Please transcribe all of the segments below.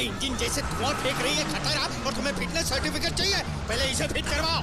Engine जैसे धुआं फेंक रही है खतरा, और तुम्हें फिटनेस सर्टिफिकेट चाहिए? पहले इसे फिट करवाओ।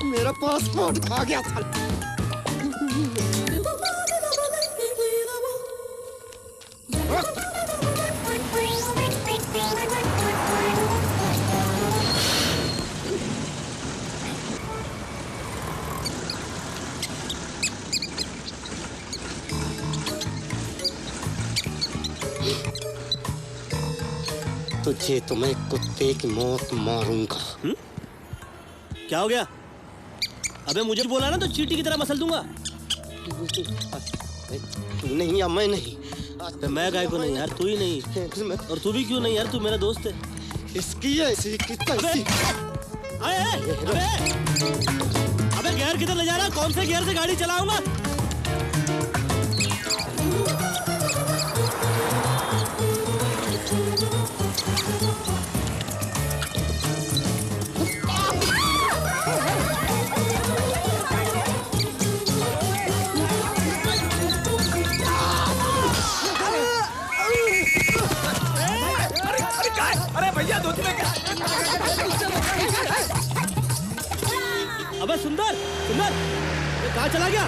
मेरा पासपोर्ट खा गया था। तुझे तो मैं कुत्ते की मौत मारूंगा। क्या हो गया? अबे मुझे बोला ना तो चींटी की तरह मसल दूंगा। तू नहीं या मैं नहीं। तो मैं गाय को नहीं यार, तू ही नहीं। और तू भी क्यों नहीं यार, तू मेरा दोस्त है। इसकी ऐसी की तैसी। अबे गियर किधर ले जा रहा? कौन से गियर से गाड़ी चलाऊंगा? अबे सुंदर, सुंदर, कहाँ चला गया?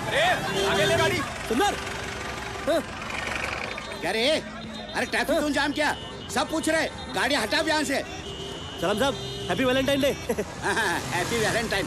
अरे आगे ले गाड़ी। सुंदर, क्या रे? अरे ट्रैफिक क्यों जाम किया? सब पूछ रहे, गाड़ी हटा यहाँ से। सलाम साहब, happy Valentine day. Happy Valentine.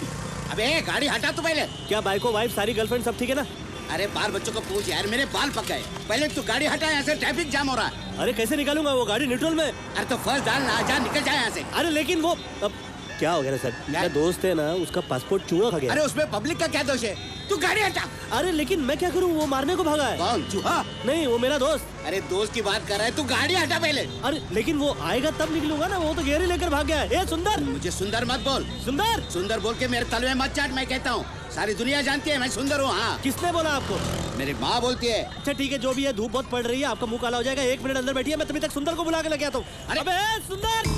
अबे गाड़ी हटा तो पहले। क्या बाइको वाइफ सारी गर्लफ्रेंड सब ठीक है ना? अरे बाल बच्चों को पूछ यार, मेरे बाल पक गए। पहले तू गाड़ी हटा, यहाँ से ट्रैफिक जाम हो रहा है। अरे कैसे निकालूंगा? वो गाड़ी न्यूट्रल में। अरे तो फर्स्ट डाल ना, जा निकल जाए यहाँ से। अरे लेकिन वो अब क्या हो गया ना सर, मेरा दोस्त है ना, उसका पासपोर्ट चूहा खा गया। अरे उसमें पब्लिक का क्या दोष है? तू गाड़ी हटा। अरे लेकिन मैं क्या करूँ, वो मारने को भागा है। कौन? चूहा? नहीं, वो मेरा दोस्त। अरे दोस्त की बात कर रहा है, तू गाड़ी हटा पहले। अरे लेकिन वो आएगा तब निकलूंगा ना, वो तो गियर ही लेकर भाग गया है। ए सुंदर, मुझे सुंदर मत बोल। सुंदर, सुंदर बोल के मेरे तलवे मत चाट। मैं कहता हूँ सारी दुनिया जानती है मैं सुंदर हूँ। हाँ, किसने बोला आपको? मेरी माँ बोलती है। अच्छा ठीक है, जो भी है, धूप बहुत पड़ रही है, आपका मुंह काला हो जाएगा। 1 मिनट अंदर बैठिए, मैं तभी तक सुंदर को बुला के लेके आता हूँ। अबे सुंदर,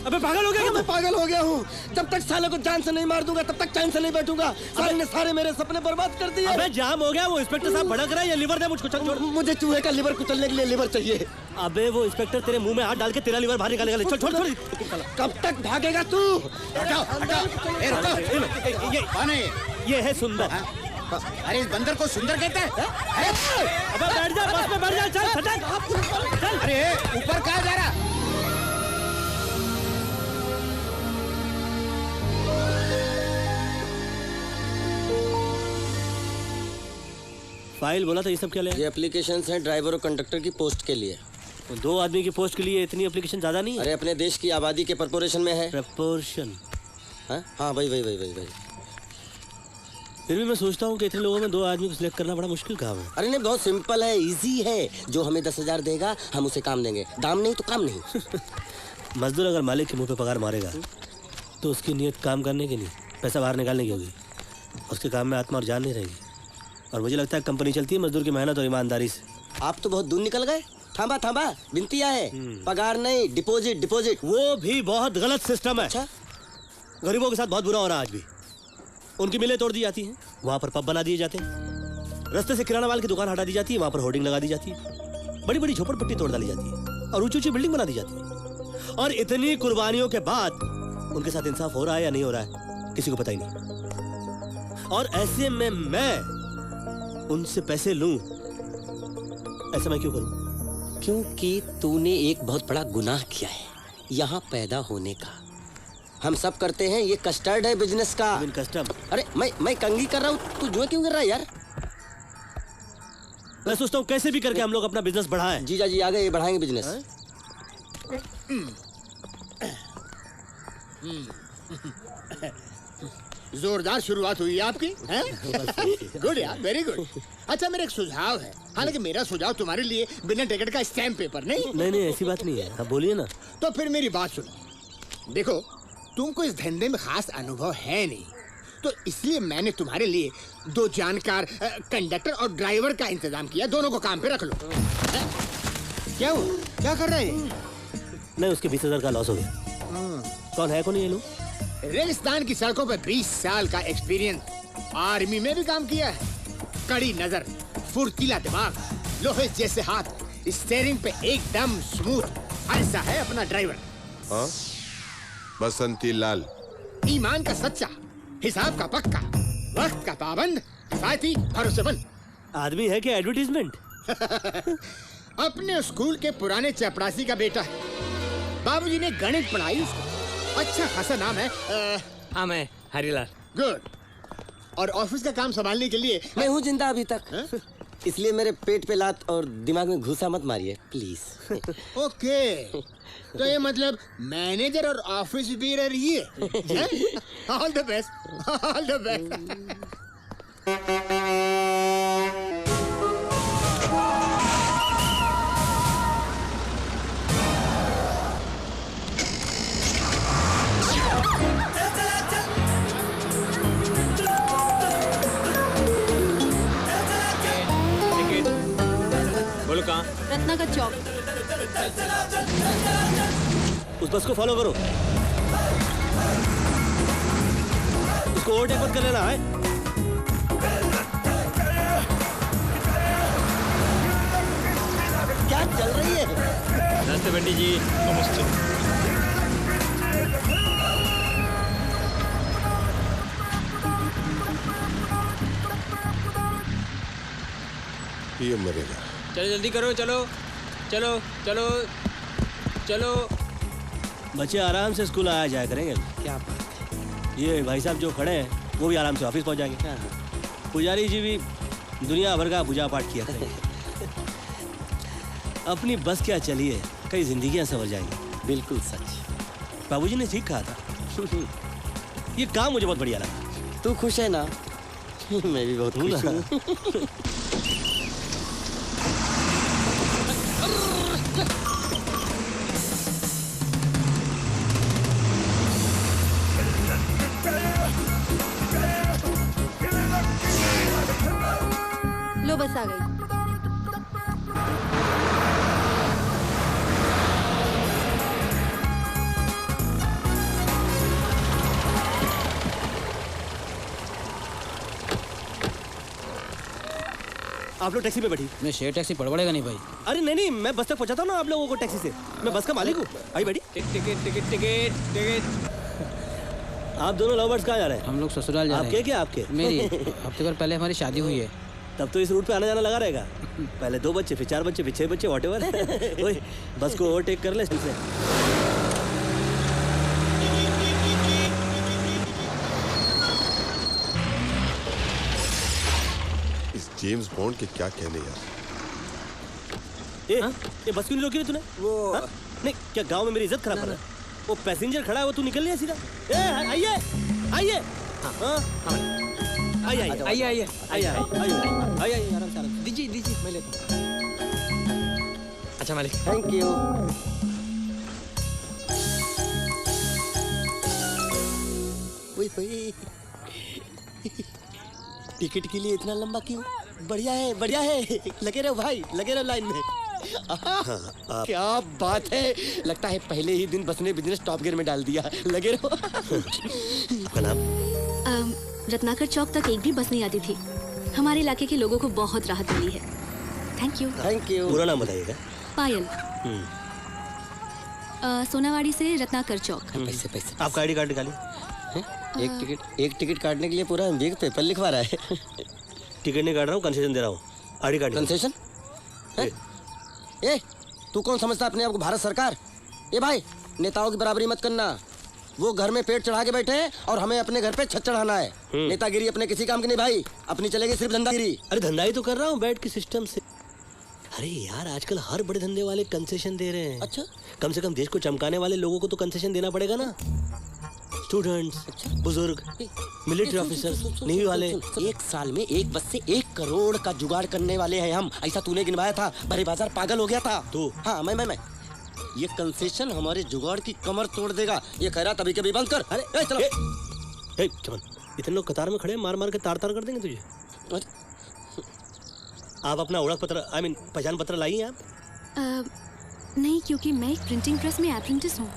अबे पागल हो गया क्या? मैं पागल हो गया हूँ। जब तक साले को जान से नहीं मार दूंगा तब तक चैन से नहीं बैठूंगा। साले ने सारे मेरे सपने बर्बाद कर दिए। अबे जाम हो गया। वो इंस्पेक्टर साहब भड़क रहा है, ये लिवर दे मुझको। चल छोड़। मुझे चूहे का लिवर कुचलने के लिए लिवर चाहिए। अबे वो इंस्पेक्टर तेरे मुंह में हाथ डाल के तेरा लिवर बाहर निकालेगा। चल छोड़ छोड़। कब तक भागेगा तू? हटाओ हटाओ। ए रुको, ये कौन है ये है सुंदर। अरे इस बंदर को सुंदर कहते हैं? अबे बैठ जा, बस में बैठ जा। चल फटक चल। अरे ऊपर कहाँ जा रहा? फाइल बोला था, ये सब क्या ले? ये एप्लीकेशंस हैं ड्राइवर और कंडक्टर की पोस्ट के लिए। 2 आदमी की पोस्ट के लिए इतनी एप्लीकेशन ज्यादा नहीं है? अरे अपने देश की आबादी के प्रपोर्शन में है। प्रपोर्शन? हाँ वही। फिर भी मैं सोचता हूँ कि इतने लोगों में 2 आदमी को सिलेक्ट करना बड़ा मुश्किल काम है। अरे नहीं, बहुत सिंपल है, इजी है। जो हमें 10,000 देगा हम उसे काम देंगे। दाम नहीं तो काम नहीं। मजदूर अगर मालिक के मुंह पे पगार मारेगा तो उसकी नीयत काम करने की नहीं, पैसा बाहर निकालने की होगी। उसके काम में आत्मा और जान नहीं रहेगी। और मुझे लगता है कंपनी चलती है मजदूर की मेहनत और ईमानदारी से। आप तो बहुत दूर निकल गए। थांबा बिनतिया है, पगार नहीं, डिपॉजिट। वो भी बहुत गलत सिस्टम है। अच्छा, गरीबों के साथ बहुत बुरा हो रहा है आज भी। उनकी मिलें तोड़ दी जाती हैं, वहाँ पर पब बना दिए जाते हैं। रास्ते से किराना माल की दुकान हटा दी जाती है, वहाँ पर होर्डिंग लगा दी जाती है। बड़ी बड़ी झोपड़पट्टी तोड़ डाली जाती है और ऊंची ऊंची बिल्डिंग बना दी जाती है। और इतनी कुर्बानियों के बाद उनके साथ इंसाफ हो रहा है या नहीं हो रहा है, किसी को पता ही नहीं। और ऐसे में मैं उनसे पैसे लूं, ऐसा मैं क्यों करूं? क्योंकि तूने एक बहुत बड़ा गुनाह किया है यहाँ पैदा होने का। हम सब करते हैं, ये कस्टर्ड है बिजनेस का। कस्टम। अरे मैं कंघी कर रहा हूँ, तू जुए क्यों कर रहा है यार? मैं सोचता हूँ कैसे भी करके हम लोग अपना बिजनेस बढ़ाएं। जीजा जी आ गए, बढ़ाएंगे बिजनेस। जोरदार शुरुआत हुई आपकी, हैं? गुड यार, वेरी गुड। अच्छा, मेरा एक सुझाव है, हालांकि मेरा सुझाव तुम्हारे लिए बिना टिकट का स्टैम्प पेपर नहीं। नहीं ऐसी बात नहीं है, आप बोलिए ना। तो फिर मेरी बात सुनो। देखो, तुमको इस धंधे में खास अनुभव है नहीं, तो इसलिए मैंने तुम्हारे लिए 2 जानकार कंडक्टर और ड्राइवर का इंतजाम किया। दोनों को काम पे रख लो। क्या हुआ? क्या कर रहे हैं? नहीं, उसके 20,000 का लॉस हो गया। कौन है कौन ये लोग? रेगिस्तान की सड़कों पे 20 साल का एक्सपीरियंस, आर्मी में भी काम किया है, कड़ी नजर, फुर्तीला दिमाग, लोहे जैसे हाथ, स्टीयरिंग पे एकदम स्मूथ, ऐसा है अपना ड्राइवर। हाँ? बसंती लाल। ईमान का सच्चा, हिसाब का पक्का, वक्त का पाबंद, किफायती, भरोसेमंद। आदमी है क्या एडवर्टीजमेंट? अपने स्कूल के पुराने चपरासी का बेटा है। बाबूजी ने गणित पढ़ाई उसको, अच्छा खासा नाम है। हाँ, मैं हरीलाल। गुड। और ऑफिस का काम संभालने के लिए मैं हूँ जिंदा अभी तक, इसलिए मेरे पेट पे लात और दिमाग में घुसा मत मारिए प्लीज। ओके, तो ये मतलब मैनेजर और ऑफिस बीरर ये। All the best, all the best. बोलो कहाँ? रत्नाकर चौक। उस बस को फॉलो करो, उसको ओवरटेक मत कर लेना है। क्या चल रही है? नमस्ते पंडित जी। नमस्ते। ये मरेगा। चलो जल्दी करो, चलो चलो चलो चलो। बच्चे आराम से स्कूल आया जाया करेंगे। क्या बात है? ये भाई साहब जो खड़े हैं वो भी आराम से ऑफिस पहुंच जाएंगे। पुजारी जी भी दुनिया भर का पूजा पाठ किया करेंगे। अपनी बस क्या चलिए, कई जिंदगियां संवर जाएंगी। बिल्कुल सच। बाबूजी ने ठीक कहा था। ये काम मुझे बहुत बढ़िया लगा। तू खुश है ना? मैं भी बहुत खुश हूँ। लो बस आ गई। आप लोग टैक्सी पे बैठी। मैं शेयर टैक्सी पड़बड़ेगा नहीं भाई। अरे नहीं, मैं बस तक पहुंचाता हूँ ना आप लोगों को टैक्सी से। मैं बस का मालिक हूँ। आई बैठी। Ticket ticket ticket ticket. आप दोनों लवर्स कहाँ जा रहे हैं? हम लोग ससुराल जा रहे हैं। आपके क्या आपके? मेरी हफ्ते भर पहले हमारी शादी हुई है। तब तो इस रूट पे आना जाना लगा रहेगा। पहले 2 बच्चे, फिर 4 बच्चे, फिर 6 बच्चे, व्हाटएवर। ओए, बस को ओवरटेक कर ले से। इस जेम्स बॉन्ड के क्या कहने यार। ये बस क्यों नहीं रोकी रे तूने? वो हाँ? नहीं, क्या गांव में मेरी इज्जत खराब कर रहा है? वो पैसेंजर खड़ा है, वो तू निकल लिया सीधा। आइए आइए। हाँ आइए आइए आइए आइए आइए आइए आइए आराम से आराम से। दीजिए दीजिए, मैं लेता हूँ। अच्छा मालिक। Thank you. टिकट के लिए इतना लंबा क्यों? बढ़िया है। लगे रहो भाई, लगे रहो लाइन में। क्या बात है, लगता है पहले ही दिन बस ने बिजनेस टॉप गियर में डाल दिया। लगे रहो। रत्नाकर चौक तक एक भी बस नहीं आती थी। हमारे इलाके के लोगों को बहुत राहत मिली है। Thank you. Thank you. पूरा नाम बताइएगा। पायल। सोनावाड़ी से रत्नाकर चौक। पैसे आपका आईडी कार्ड निकालिए। एक टिकट काटने के लिए पूरा बिग पेपर लिखवा रहा है। टिकट नहीं काट रहा हूँ, कंसेशन दे रहा हूँ। ID card concession? ए, तू कौन समझता अपने आप को भारत सरकार? ए भाई, नेताओं की बराबरी मत करना। वो घर में पेट चढ़ा के बैठे हैं और हमें अपने घर पे छत चढ़ाना है। नेतागिरी अपने किसी काम की नहीं भाई, अपनी चलेगी सिर्फ धंधागिरी। अरे धंधा ही तो कर रहा हूँ बैठ के सिस्टम से। अरे यार आजकल हर बड़े धंधे वाले कंसेशन दे रहे हैं। अच्छा, कम से कम देश को चमकाने वाले लोगों को तो कंसेशन देना पड़ेगा ना। स्टूडेंट्स, बुजुर्ग, मिलिट्री ऑफिसर्स, नेवी वाले। एक साल में एक बस से 1 करोड़ का जुगाड़ करने वाले हैं हम। ऐसा तूने गिनवाया था? भरे बाजार पागल हो गया था तू? हाँ मैं ये कंसेशन हमारे जुगाड़ की कमर तोड़ देगा। ये खैरा तभी कभी बंद कर। अरे चलो। चमन, इतने लोग कतार में खड़े हैं, मार मार के तार तार कर देंगे तुझे। आप अपना ओळख पत्र पहचान पत्र लाई हैं आप? नहीं, क्योंकि मैं एक प्रिंटिंग प्रेस में अप्रेंटिस हूँ।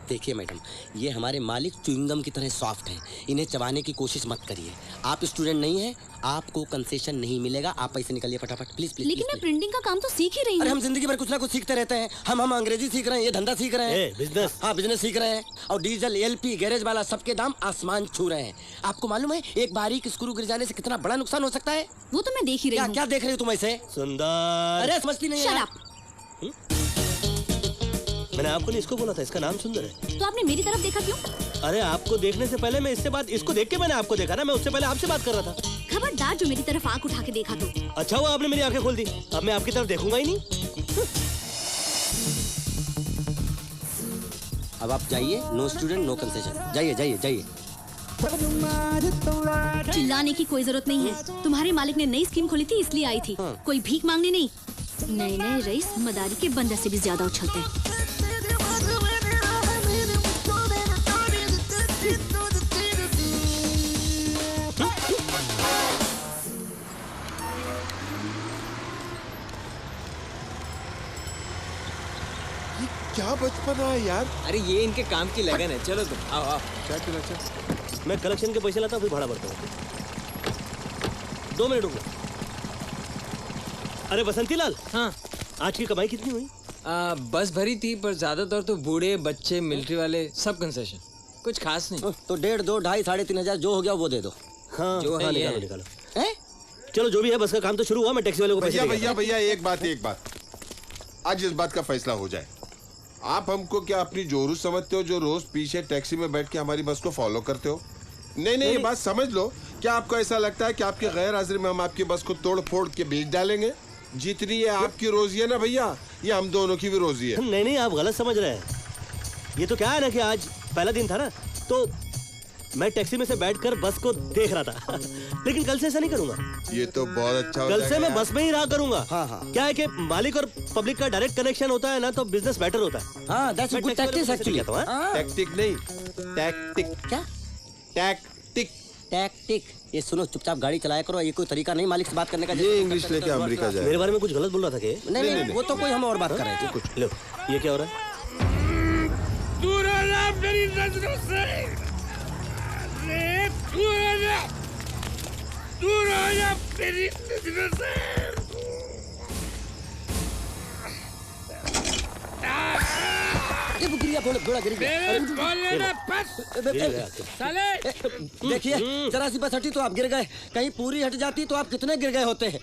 देखिए मैडम, ये हमारे मालिक च्युइंगम की तरह सॉफ्ट हैं, इन्हें चबाने की कोशिश मत करिए। आप स्टूडेंट नहीं हैं, आपको कंसेशन नहीं मिलेगा। आप पैसे निकालिए फटाफट प्लीज प्लीज। लेकिन मैं प्रिंटिंग का काम तो सीख ही रही अरे हूँ। हम जिंदगी भर कुछ ना कुछ सीखते रहते हैं। हम अंग्रेजी सीख रहे हैं, ये धंधा सीख रहे हैं। बिजनेस? हाँ बिजनेस सीख रहे हैं। और डीजल, एलपी, गैरेज वाला सबके दाम आसमान छू रहे हैं। आपको मालूम है एक बारीक स्क्रू गिर जाने से कितना बड़ा नुकसान हो सकता है? वो तो मैं देख ही रही हूँ। क्या देख रही हो तुम ऐसे? सुंदर। अरे समझती नहीं है। Shut up! मैंने आपको नहीं इसको बोला था, इसका नाम सुंदर है। तो आपने मेरी तरफ देखा क्यों? अरे आपको देखने से पहले मैं इससे बात, इसको देख के मैंने आपको देखा ना, मैं उससे पहले आपसे बात कर रहा था। खबरदार जो मेरी तरफ आंख उठा के देखा तो। अच्छा हुआ आपने मेरी आंखें खोल दी, अब मैं आपकी तरफ देखूंगा ही नहीं। अब आप जाइए, नो स्टूडेंट नो कंसेशन। जाइए जाइए जाइए। चिल्लाने की कोई जरूरत नहीं है। तुम्हारे मालिक ने नई स्कीम खोली थी इसलिए आई थी। कोई भीख मांगने नहीं। नए नए रईस मदारी के बंदर से भी ज्यादा उछलते हैं। क्या बचपना है यार। अरे ये इनके काम की लगन है। चलो तुम आओ आओ। क्या चला चल। मैं कलेक्शन के पैसे लाता हूँ, फिर भाड़ा भरता हूँ। 2 मिनट रुको। अरे बसंती लाल, हाँ आज की कमाई कितनी हुई? बस भरी थी, पर ज्यादातर तो बूढ़े, बच्चे, मिलिट्री वाले, सब कंसेशन। कुछ खास नहीं। तो 1.5, 2, 2.5, 3.5 जो हो गया वो दे दो। हाँ, जो है ये निकालो है। निकालो। हैं? चलो जो भी है, बस का काम तो शुरू हुआ। मैं टैक्सी वाले को पैसे भैया देगा। भैया भैया एक बात आज इस बात का फैसला हो जाए। आप हमको क्या अपनी जोरू समझते हो जो रोज पीछे टैक्सी में बैठ के हमारी बस को फॉलो करते हो? नहीं ये बात समझ लो। क्या आपको ऐसा लगता है कि आपकी गैर हाजिरी में हम आपकी बस को तोड़ फोड़ के बेच डालेंगे? जितनी ये आपकी रोजी है ना भैया, ये हम दोनों की भी रोजी है। नहीं आप गलत समझ रहे हैं। ये तो क्या है ना कि आज पहला दिन था ना, तो मैं टैक्सी में से बैठकर बस को देख रहा था। लेकिन कल से ऐसा नहीं करूंगा। ये तो बहुत अच्छा हो कल से जाएगा मैं यार। बस में ही रहा करूंगा। हाँ। क्या है कि मालिक और पब्लिक का डायरेक्ट कनेक्शन होता है ना, तो बिजनेस बेटर होता है। हाँ दैट्स मैं गुड टैक्सी वाले टैक्टिक्स को पैसे एक्चुअली। देता हूँ, हाँ? टैक्टिक नहीं, टैक्टिक। क्या टैक्टिक। टैक्टिक? ये सुनो, चुपचाप गाड़ी चलाया करो। ये कोई तरीका नहीं मालिक से बात करने का। ये इंग्लिश लेके अमेरिका जाए। मेरे बारे में कुछ गलत बोल रहा था कि? नहीं, वो तो कोई हम और बात कर रहे थे। कुछ लो, ये क्या हो रहा है? दूर हो जा मेरी नजरों से। दूर हो जा मेरी नजरों से। ये गिरिया घोड़ा गिर गया। मेरे बोले ना बस साले। देखिए जरा सी बस हटी तो आप गिर गए। कहीं पूरी हट जाती तो आप कितने गिर गए होते हैं।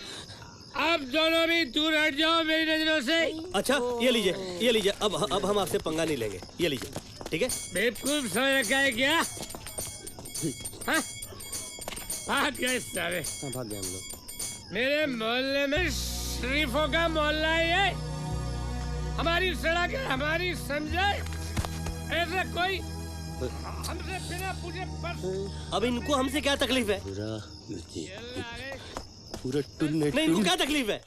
आप दोनों भी दूर हट जाओ मेरी नजरों से। अच्छा ये लीजिए। अब हम आपसे पंगा नहीं लेंगे। ये लीजिए, ठीक है? बेवकूफ समझ रखा है क्या? हाँ? भाग गए सारे। भाग गए हम लोग। मेरे मोहल्ले में शरीफों का मोहल्ला है ये। हमारी सड़क है, हमारी समझे। ऐसा कोई हमसे बिना पूछे बस। अब इनको हमसे क्या तकलीफ है? पूरा टुन्ने नहीं, इनको क्या तकलीफ है?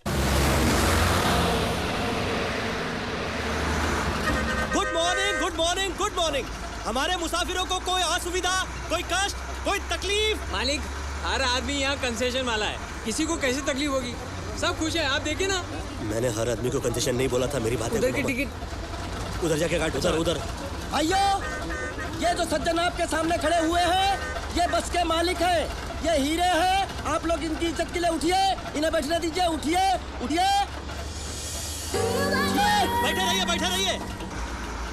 Good morning. हमारे मुसाफिरों को कोई असुविधा, कोई कष्ट, कोई तकलीफ? मालिक, हर आदमी यहाँ कंसेशन वाला है। किसी को कैसे तकलीफ होगी? सब खुश है, आप देखिए ना। मैंने हर आदमी को कंसेशन नहीं बोला था। मेरी बात उधर की टिकट उधर जाके काट। उधर। भाइयों, ये जो सज्जन आपके सामने खड़े हुए हैं, ये बस के मालिक हैं। ये हीरे हैं। आप लोग इनकी इज्जत के लिए उठिए, इन्हें बैठने दीजिए। उठिए।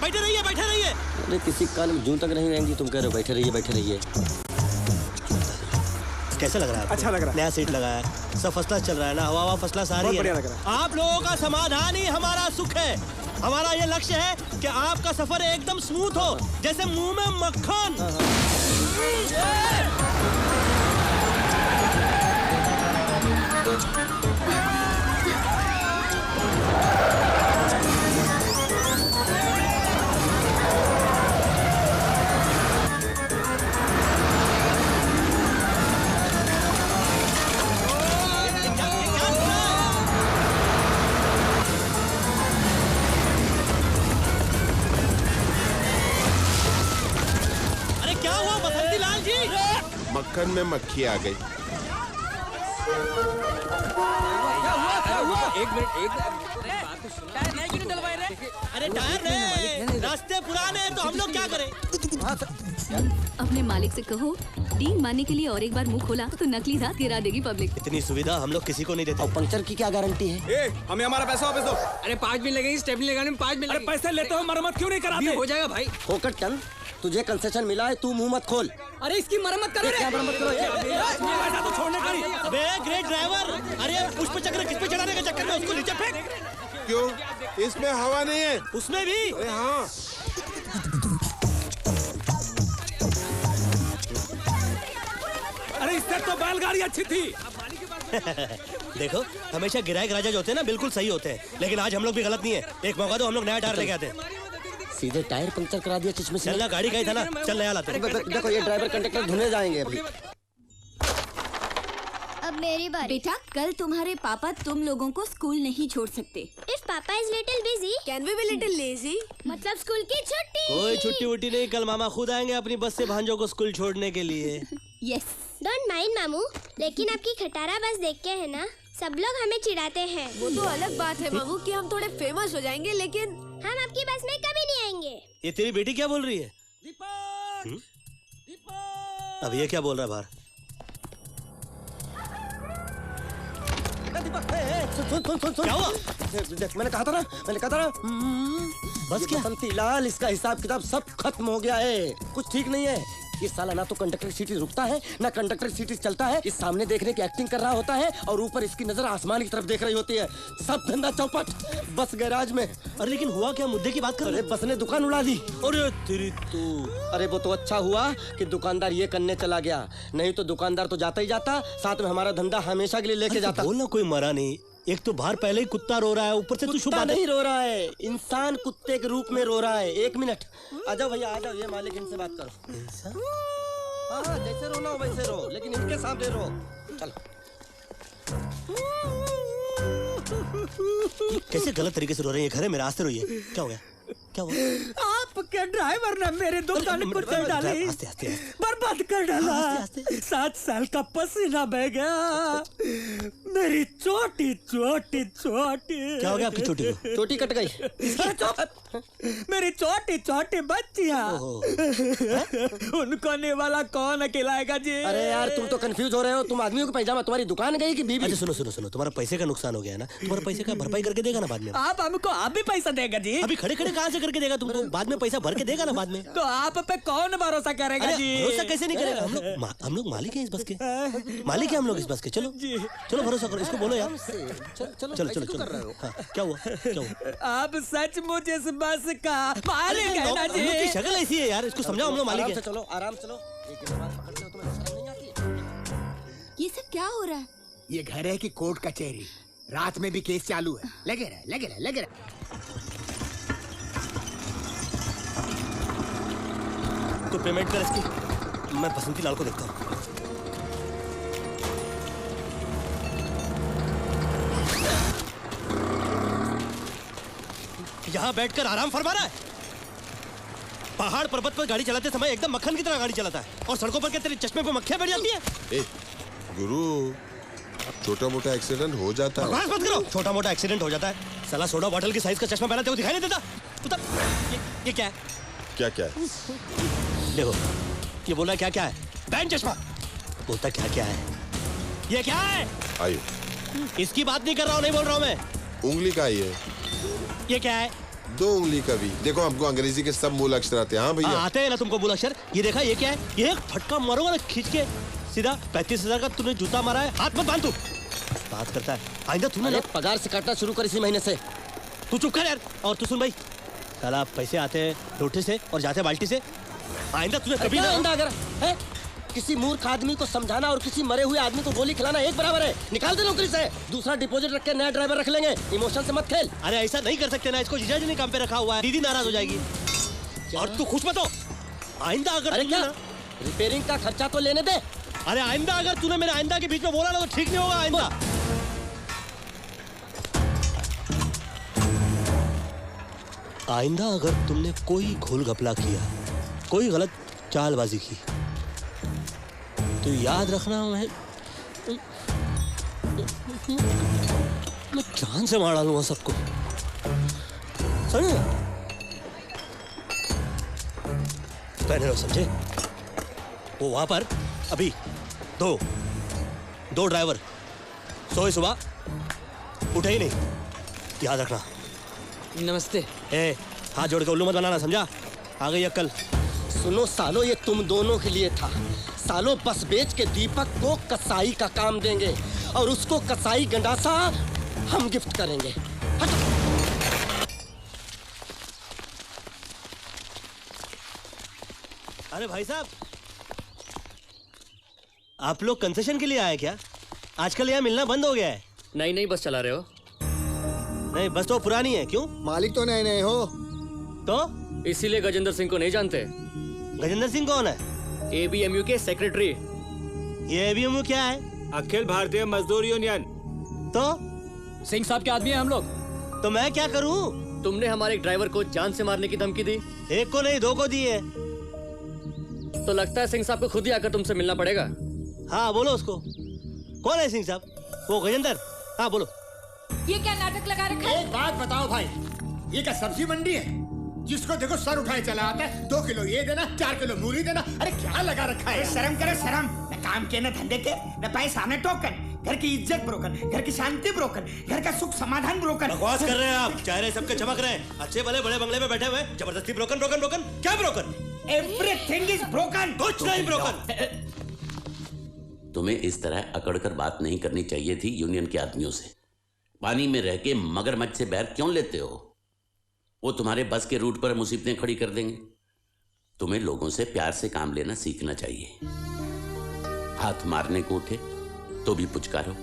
बैठे रहिए। अरे किसी कान में जूं तक नहीं रहेंगी, तुम कह रहे हो बैठे रहिए। कैसा लग रहा है? अच्छा लग रहा है। नया सीट लगा है, सब फर्स्ट क्लास चल रहा है ना, हवा फर्स्ट क्लास आ रही है। बढ़िया लग रहा है। आप लोगों का समाधान ही हमारा सुख है। हमारा ये लक्ष्य है कि आपका सफर एकदम स्मूथ हो, जैसे मुंह में मक्खन। मक्खन में मक्खी आ गई। एक मिनट बात तो सुनो। टायर नए क्यों नहीं डलवाए रे? अरे टायर नए, रास्ते पुराने हैं, तो हम लोग क्या करें? अपने मालिक से कहो डील मारने के लिए और एक बार मुंह खोला तो नकली दांत गिरा देगी पब्लिक। इतनी सुविधा हम लोग किसी को नहीं देते। और पंक्चर की क्या गारंटी है? हमें हमारा पैसा वापस दो। अरे 5 मिनट लगेंगे स्टेपनी लगाने में, 5 मिनट। अरे पैसे लेते हो, मरम्मत क्यों नहीं कराते? हो जाएगा भाई। होकर चल, तुझे कंसेशन मिला है, तू मुंह मत खोल। अरे इसकी मरम्मत करो रे। क्या मरम्मत करो? पैसा तो छोड़ने का नहीं। अबे ग्रेट ड्राइवर, अरे पुष्प चक्र किस पे चढ़ाने के चक्कर में उसको नीचे फेंक। क्यों? इसमें हवा नहीं है। उसमें भी। अरे हाँ, अरे इससे तो बैलगाड़ी अच्छी थी। देखो, हमेशा गिराए राजा जो होते हैं ना बिल्कुल सही होते हैं, लेकिन आज हम लोग भी गलत नहीं है। एक मौका दो, हम लोग नया टायर लेके आते हैं। सीधे टायर पंक्चर करा दिया चश्मे से। चलना, गाड़ी का ही था ना, चल नया लाते हैं। देखो ये ड्राइवर कंडक्टर धुने जाएंगे अभी। अब मेरी बारी। बेटा कल तुम्हारे पापा तुम लोगों को स्कूल नहीं छोड़ सकते। If Papa is little busy, can we be little lazy? मतलब स्कूल की छुट्टी। कोई छुट्टी वुट्टी नहीं, कल मामा खुद आएंगे अपनी बस से भांजों को स्कूल छोड़ने के लिए। यस। Don't mind मामू, लेकिन आपकी खटारा बस देख के है ना, सब लोग हमें चिढ़ाते हैं। वो तो अलग बात है मामू कि हम थोड़े फेमस हो जाएंगे, लेकिन हम आपकी बस में कभी नहीं आएंगे। ये तेरी बेटी क्या बोल रही है? अब ये क्या बोल रहा है बाहर? सुन क्या हुआ? मैंने कहा था ना बस क्या? बसंती लाल, इसका हिसाब किताब सब खत्म हो गया है। कुछ ठीक नहीं है। ये साला ना तो कंडक्टर सीटी रुकता है, ना कंडक्टर सीटी चलता है। इस सामने देखने की एक्टिंग कर रहा होता है और ऊपर इसकी नजर आसमान की तरफ देख रही होती है। सब धंधा चौपट। बस गैराज में। अरे लेकिन हुआ क्या? मुद्दे की बात कर रहे अरे बस ने दुकान उड़ा दी। अरे तेरी तो। अरे वो तो अच्छा हुआ कि दुकानदार ये करने चला गया, नहीं तो दुकानदार तो जाता ही जाता, साथ में हमारा धंधा हमेशा के लिए लेके जाता। बोलना, कोई मरा नहीं। एक तो बाहर पहले ही कुत्ता रो रहा है, ऊपर से तू कुत्ता नहीं रो रहा है, इंसान कुत्ते के रूप में रो रहा है। 1 मिनट, आ जाओ भैया आ जाओ, ये मालिक इनसे बात करो। हाँ हाँ, जैसे रोना हो वैसे रो, लेकिन इनके सामने रो। चलो। कैसे गलत तरीके से रो रहे हैं? ये घर है मेरा, आस्ते रोइए। क्या हो गया? क्या हुआ? आपके ड्राइवर ने मेरे दुकान पर चढ़ डाली, आस्ते आस्ते बर्बाद कर डाला। 7 साल का पसीना बह गया। मेरी छोटी छोटी छोटी। क्या हो गया आपकी चोटी को? चोटी कट गई। मेरी छोटी छोटी बच्चियाँ, उनको निवाला कौन खिलाएगा जी? अरे यार तुम तो कंफ्यूज हो रहे हो। तुम आदमियों को पैजामा, तुम्हारी दुकान गई कि बीबी? अच्छा सुनो सुनो सुनो, तुम्हारा पैसे का नुकसान हो गया है ना, तुम्हारा पैसे का भरपाई करके देगा ना बाद में। आप हमको आप भी पैसा देगा जी? अभी खड़े खड़े कहाँ से करके देगा तुमको? बाद में पैसा भर के देगा ना बाद में। तो आप पे कौन भरोसा करेगा अरे जी? भरोसा कैसे नहीं करेगा? हम लोग मालिक हैं इस बस के, मालिक है हम लोग इस बस के। चलो चलो भरोसा करो, इसको बोलो यार। चलो चलो चलो। हाँ, क्या हुआ? क्या हुआ? आप सचमुच इस बस का मालिक है ना जी? हम लोग की शक्ल ऐसी है यार, इसको समझाओ, हम लोग मालिक है। चलो आराम चलो। एक बात पकड़ते हो, तुम्हें शर्म नहीं आती? ये सब क्या हो रहा है? ये घर है कि कोर्ट कचहरी? रात में भी केस चालू है। लगे रहे। तो पेमेंट कर इसकी, मैं बसंती लाल को देखता हूँ। यहाँ बैठकर आराम फरमा रहा है। पहाड़ पर्वत पर गाड़ी चलाते समय एकदम मक्खन की तरह गाड़ी चलाता है, और सड़कों पर क्या तेरे चश्मे पे मक्खियां बैठ जाती है? गुरु, छोटा मोटा एक्सीडेंट हो जाता है। बकवास मत करो। छोटा मोटा एक्सीडेंट हो जाता है? साला सोडा बॉटल की साइज का चश्मा पहना तेरे को दिखाई नहीं देता? उतर। ये क्या है? क्या क्या है? देखो, ये बोल रहा क्या है? बैंड चश्मा। बोलता क्या है? ये क्या है? आइए। इसकी बात नहीं कर रहा हूँ, नहीं बोल रहा हूँ मैं। उंगली का ही है। ये क्या है? 2 उंगली का भी। देखो हमको अंग्रेजी के सब मूल अक्षर आते हैं। हाँ भैया आते हैं ना तुमको मूल अक्षर। ये देखा, ये क्या है? ये एक फटका मारूंगा ना खींच के सीधा। 35,000 का तूने जूता मारा है, हाथ मत बांध। तू बात करता है। आइंदा तूने पगार से काटना शुरू कर इसी महीने से। तू चुप कर यार। और तू सुन भाई, साला पैसे आते हैं लोटे से और जाते हैं बाल्टी से। आइंदा तुझे कभी ना आइंदा अगर है किसी मूर्ख आदमी को समझाना और किसी मरे हुए आदमी को गोली खिलाना एक बराबर है। निकाल दे नौकरी से। दूसरा डिपॉजिट रख के नया ड्राइवर रख लेंगे। इमोशन से मत खेल। अरे ऐसा नहीं कर सकते ना, इसको जीजा जी ने काम पे रखा हुआ है, दीदी नाराज हो जाएगी। और तू खुश मत हो। आइंदा अगर अरे क्या रिपेयरिंग का खर्चा तो लेने दे। अरे आइंदा अगर तूने मेरे आइंदा के बीच में बोला ना तो ठीक नहीं होगा। आइंदा आइंदा अगर तुमने कोई घोल घपला किया, कोई गलत चालबाजी की, तो याद रखना मैं जान से मार डालूंगा सबको। समझे? पहले रहो, समझे? वो वहां पर अभी दो ड्राइवर सोए सुबह उठे ही नहीं, याद रखना। नमस्ते। हाथ जोड़ के उल्लू मत बनाना, समझा? आ गई अक्कल। सुनो सालो, ये तुम दोनों के लिए था। सालो बस बेच के दीपक को कसाई का काम देंगे और उसको कसाई गंडासा हम गिफ्ट करेंगे। अरे भाई साहब, आप लोग कंसेशन के लिए आए क्या? आजकल यहाँ मिलना बंद हो गया है। नहीं बस चला रहे हो? नहीं, बस तो पुरानी है। क्यों? मालिक तो नए हो तो इसीलिए गजेंद्र सिंह को नहीं जानते। गजेंद्र सिंह कौन है? ABMU के सेक्रेटरी। ये ABMU क्या है? अखिल भारतीय मजदूर यूनियन। तो सिंह साहब के आदमी है हम लोग। तो मैं क्या करूं? तुमने हमारे एक ड्राइवर को जान से मारने की धमकी दी। एक को नहीं, 2 को दी है। तो लगता है सिंह साहब को खुद ही आकर तुमसे मिलना पड़ेगा। हाँ बोलो उसको। कौन है सिंह साहब? वो गजेंद्र? हाँ बोलो। ये क्या नाटक लगा रखा है? एक बात बताओ भाई, ये क्या सब्जी मंडी है? जिसको देखो सर उठाए चला आता है। 2 किलो ये देना, 4 किलो मूली देना। अरे क्या लगा रखा है? शर्म करे शर्म। न काम के, न धंधे के, न पैसा, न टोकन। घर की इज्जत ब्रोकन, घर की शांति ब्रोकन, घर का सुख समाधान ब्रोकन। बकवास कर रहे हैं आप। चेहरे सबके चमक रहे हैं। अच्छे भले बड़े बंगले में बैठे हुए, जबरदस्ती ब्रोकन ब्रोकन ब्रोकन। क्या ब्रोकन? Everything is broken. कुछ नहीं ब्रोकन। तुम्हें इस तरह अकड़ कर बात नहीं करनी चाहिए थी यूनियन के आदमियों से। पानी में रह के मगरमच्छ से बैर क्यों लेते हो? वो तुम्हारे बस के रूट पर मुसीबतें खड़ी कर देंगे। तुम्हें लोगों से प्यार से काम लेना सीखना चाहिए। हाथ मारने को उठे तो भी पुचकारो,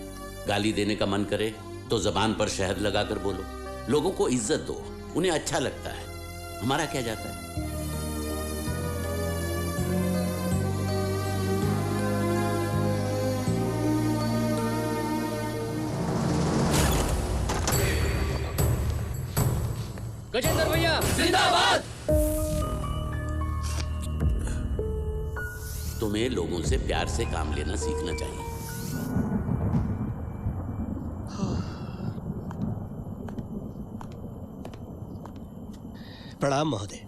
गाली देने का मन करे तो जबान पर शहद लगाकर बोलो। लोगों को इज्जत दो, उन्हें अच्छा लगता है। हमारा क्या जाता है? गजेंद्र भैया जिंदाबाद। तुम्हें लोगों से प्यार से काम लेना सीखना चाहिए। प्रणाम महोदय,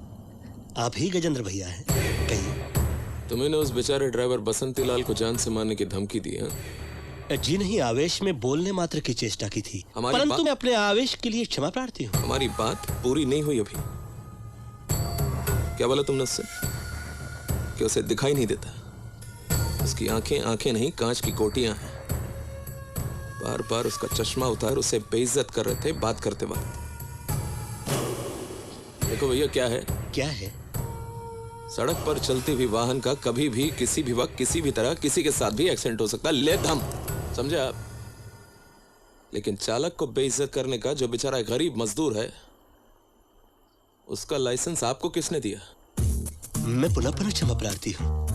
आप ही गजेंद्र भैया हैं? कहिए। तुम्हें उस बेचारे ड्राइवर बसंती लाल को जान से मारने की धमकी दी है? जी नहीं, आवेश में बोलने मात्र की चेष्टा की थी, परंतु मैं अपने आवेश के लिए क्षमा प्रार्थी हूँ। हमारी बात पूरी नहीं हुई अभी। क्या बोला तुमने उससे? कि उसे दिखाई नहीं देता? उसकी आंखें आंखें नहीं, कांच की कोटियां हैं। बार बार उसका चश्मा उतार उसे बेइज्जत कर रहे थे बात करते वक्त। देखो भैया क्या है? क्या है? सड़क पर चलते हुए वाहन का कभी भी किसी भी वक्त किसी भी तरह किसी के साथ भी एक्सीडेंट हो सकता है। ले दम, समझे आप? लेकिन चालक को बेइज्जत करने का जो बेचारा गरीब मजदूर है, उसका लाइसेंस आपको किसने दिया? मैं पुनः पुनः क्षमा प्रार्थी हूँ,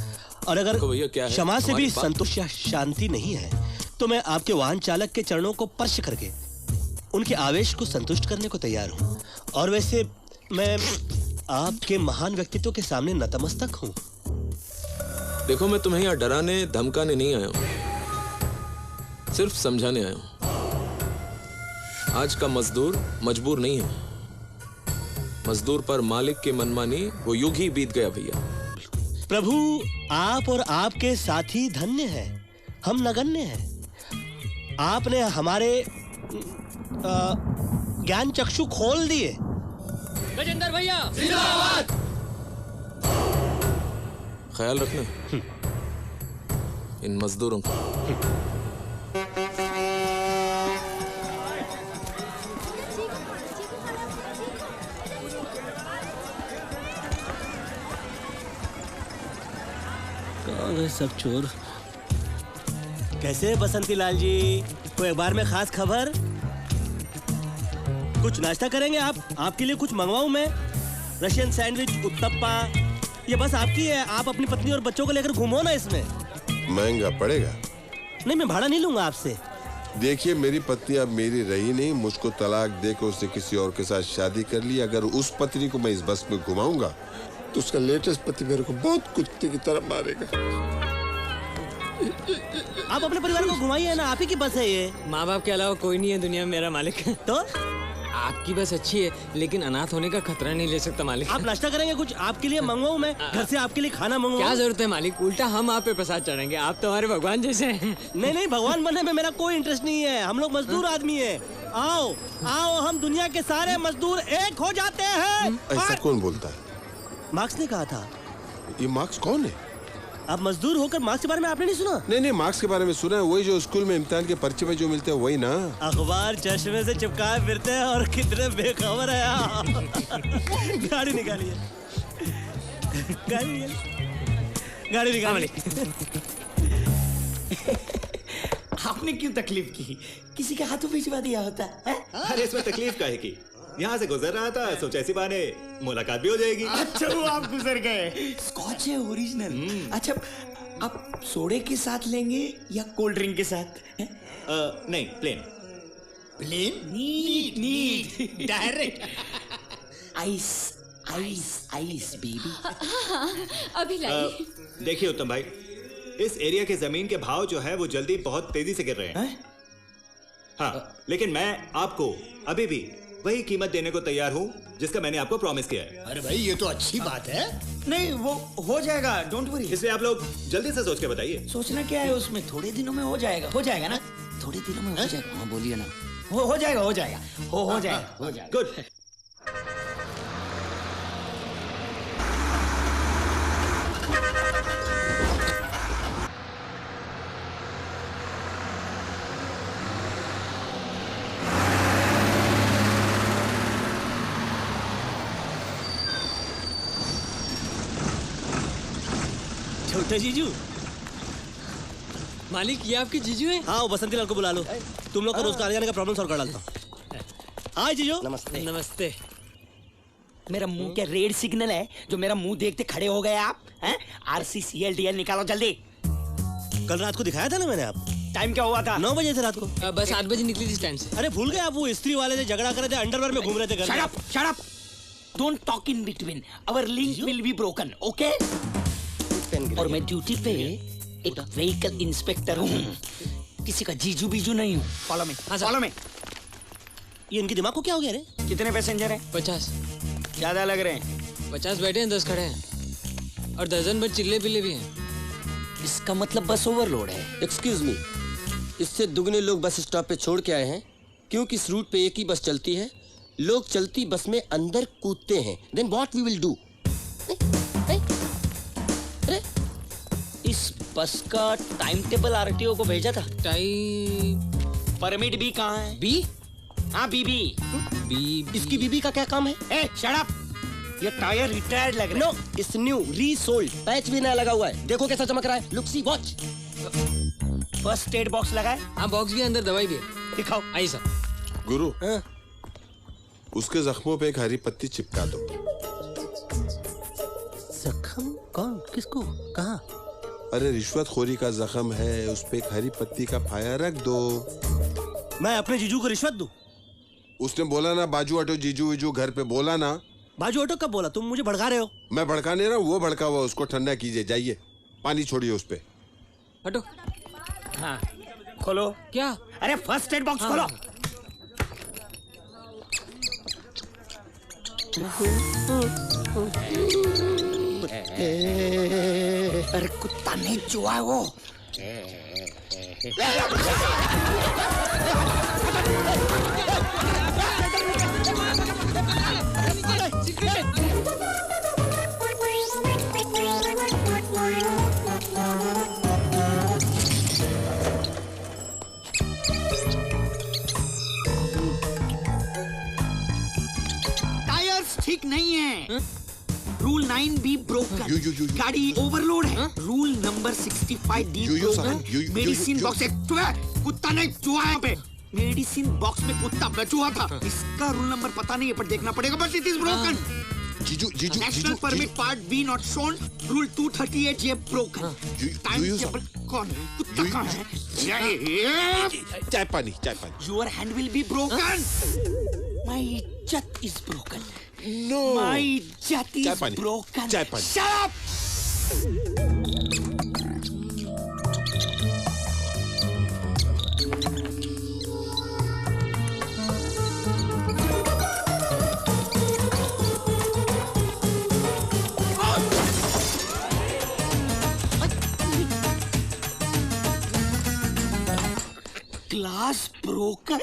और अगर क्षमा से भी संतोष या शांति नहीं है तो मैं आपके वाहन चालक के चरणों को स्पर्श करके उनके आवेश को संतुष्ट करने को तैयार हूँ। और वैसे मैं आपके महान व्यक्तित्व के सामने नतमस्तक हूँ। देखो, मैं तुम्हें यहाँ डराने धमकाने नहीं आया हूँ, सिर्फ समझाने आया हूँ। आज का मजदूर मजबूर नहीं है। मजदूर पर मालिक की मनमानी वो युग ही बीत गया भैया। प्रभु, आप और आपके साथी धन्य हैं, हम नगण्य हैं। आपने हमारे ज्ञान चक्षु खोल दिए। गजेंद्र भैया जिंदाबाद। ख्याल रखना इन मजदूरों का। चोर है, सब चोर। कैसे है बसंती लाल जी? कोई अखबार में खास खबर? कुछ नाश्ता करेंगे आप? आपके लिए कुछ मंगवाऊं मैं? रशियन सैंडविच, उत्तप्पा, ये बस आपकी है। आप अपनी पत्नी और बच्चों को लेकर घूमो ना इसमें। महंगा पड़ेगा। नहीं, मैं भाड़ा नहीं लूंगा आपसे। देखिए, मेरी पत्नी अब मेरी रही नहीं, मुझको तलाक देकर उसने किसी और के साथ शादी कर ली। अगर उस पत्नी को मैं इस बस में घुमाऊंगा तो उसका लेटेस्ट पति मेरे को बहुत कुत्ते की तरह मारेगा। आप अपने परिवार को घुमाइए ना, आप ही की बस है ये। माँ बाप के अलावा कोई नहीं है दुनिया में मेरा मालिक। तो आपकी बस अच्छी है, लेकिन अनाथ होने का खतरा नहीं ले सकता मालिक। आप नाश्ता करेंगे? कुछ आपके लिए मंगवाऊं मैं? घर से आपके लिए खाना मंगवाऊं? क्या जरूरत है मालिक, उल्टा हम आप पे प्रसाद चढ़ेंगे। आप तो हमारे भगवान जैसे हैं। नहीं, भगवान बनने में मेरा कोई इंटरेस्ट नहीं है। हम लोग मजदूर आदमी है। आओ आओ, हम दुनिया के सारे मजदूर एक हो जाते हैं। ऐसा कौन बोलता है? मार्क्स ने कहा था। ये मार्क्स कौन है? आप मजदूर होकर मार्क्स के बारे में आपने नहीं सुना? नहीं, मार्क्स के बारे में सुना है। वही जो स्कूल में इम्तिहान के पर्चे में जो मिलते हैं वही ना। अखबार चश्मे से चिपकाए फिरते हैं और कितने बेखबर है आप। गाड़ी निकालिए, गाड़ी निकालिए। आपने क्यों तकलीफ की? किसी के हाथों भिजवा दिया होता है? अरे इसमें तकलीफ काहे की? यहाँ से गुजर रहा था, सोचा ऐसी बहाने मुलाकात भी हो जाएगी। अच्छा वो आप गुजर गए। स्कॉच है ओरिजिनल। अच्छा, आप सोडे के साथ लेंगे या कोल्ड ड्रिंक के साथ? नहीं, plain. Plain? Neat direct. Ice ice ice baby. अभी लाइए। देखिए उत्तम भाई, इस एरिया के जमीन के भाव जो है वो जल्दी बहुत तेजी से गिर रहे हैं। हाँ, लेकिन मैं आपको अभी भी वही कीमत देने को तैयार हूँ जिसका मैंने आपको प्रॉमिस किया है। अरे भाई, ये तो अच्छी बात है। नहीं, वो हो जाएगा, डोंट वरी। इसलिए आप लोग जल्दी से सोच के बताइए। सोचना क्या है उसमें? थोड़े दिनों में हो जाएगा ना? थोड़े दिनों में हो जाएगा। हाँ बोलिए ना। हो जाएगा हो जाएगा। गुड। छोटे जीजू। मालिक, ये आपके जीजू हैं? हाँ, वो बसंती लाल को बुला लो। तुम लोग को रोज का आने जाने का प्रॉब्लम सॉल्व कर डालता हूँ। हाय जीजू। नमस्ते। नमस्ते। मेरा मुंह क्या रेड सिग्नल है जो मेरा मुंह देखते खड़े हो गए आप? हैं? RCCLDL निकालो जल्दी। कल रात को दिखाया था ना मैंने आप। टाइम क्या हुआ था? 9 बजे से रात को। बस 8 बजे निकली थी स्टैंड से। अरे भूल गए आप? वो स्त्री वाले से झगड़ा कर रहे थे, अंडरवेयर में घूम रहे थे। Shut up! Don't talk in between. Our link will be broken, okay? और मैं ड्यूटी पे एक व्हीकल इंस्पेक्टर हूँ, किसी का जीजू बीजू नहीं हूँ। फॉलो में। ये इनके दिमाग को क्या हो गया रे? कितने पैसेंजर हैं? 50। ज्यादा लग रहे हैं। 50 बैठे हैं, 10 खड़े हैं और दर्जन भर चिल्ले पिल्ले भी हैं। इसका मतलब बस ओवरलोड है। एक्सक्यूज मी, इससे दुगने लोग बस स्टॉप पे छोड़ के आए हैं क्योंकि इस रूट पे एक ही बस चलती है। लोग चलती बस में अंदर कूदते हैं। Then what we will do? इस बस का टाइम टेबल RTO को भेजा था। परमिट बी कहाँ है? बी? हाँ, बीबी। इसकी बीबी का क्या काम है? Shut up! ये टायर रिटायर्ड लग रहा है। No, it's new, resoled. Patch भी नया लगा हुआ है। देखो कैसा चमक रहा है। लुक, सी, वॉच। फर्स्ट एड बॉक्स लगा है? हाँ, बॉक्स भी अंदर, दवाई भी है। दिखाओ। आई सर। गुरु, उसके जख्मों पे एक हरी पत्ती चिपका दो। जख्म? कौन? किसको? कहाँ? अरे रिश्वतखोरी का जख्म है, उस पे एक हरी पत्ती का फाया रख दो। मैं अपने जीजू को रिश्वत दूं? उसने बोला ना बाजू हटो जीजू वीजू, घर पे बोला ना। बाजू हटो कब बोला? तुम मुझे भड़का रहे हो। मैं भड़का नहीं रहा, वो भड़का हुआ। उसको ठंडा कीजिए, जाइए, पानी छोड़िए उस पे। हटो। हाँ, खोलो। क्या? अरे फर्स्ट एड बॉक्स खोलो। अरे कुत्ता नहीं चुहा है वो। टायर्स ठीक नहीं है। रूल 9B ब्रोकन, गाड़ी ओवरलोड है। Rule number 65D broken, medicine box कुत्ता नहीं चूहा यहाँ पे। मेडिसिन बॉक्स में कुत्ता चूहा था। इसका रूल नंबर पता नहीं है पर देखना पड़ेगा। But it is broken. National permit part B not shown. Rule 238 ये ब्रोकन। टाइम टेबल कौन है? कुत्ता कहाँ है? चाय पानी। Your hand will be broken. My इज्जत इज ब्रोकन। नो माय इज्जत इज ब्रोकन। चाय पानी। Shut up. Glass broken.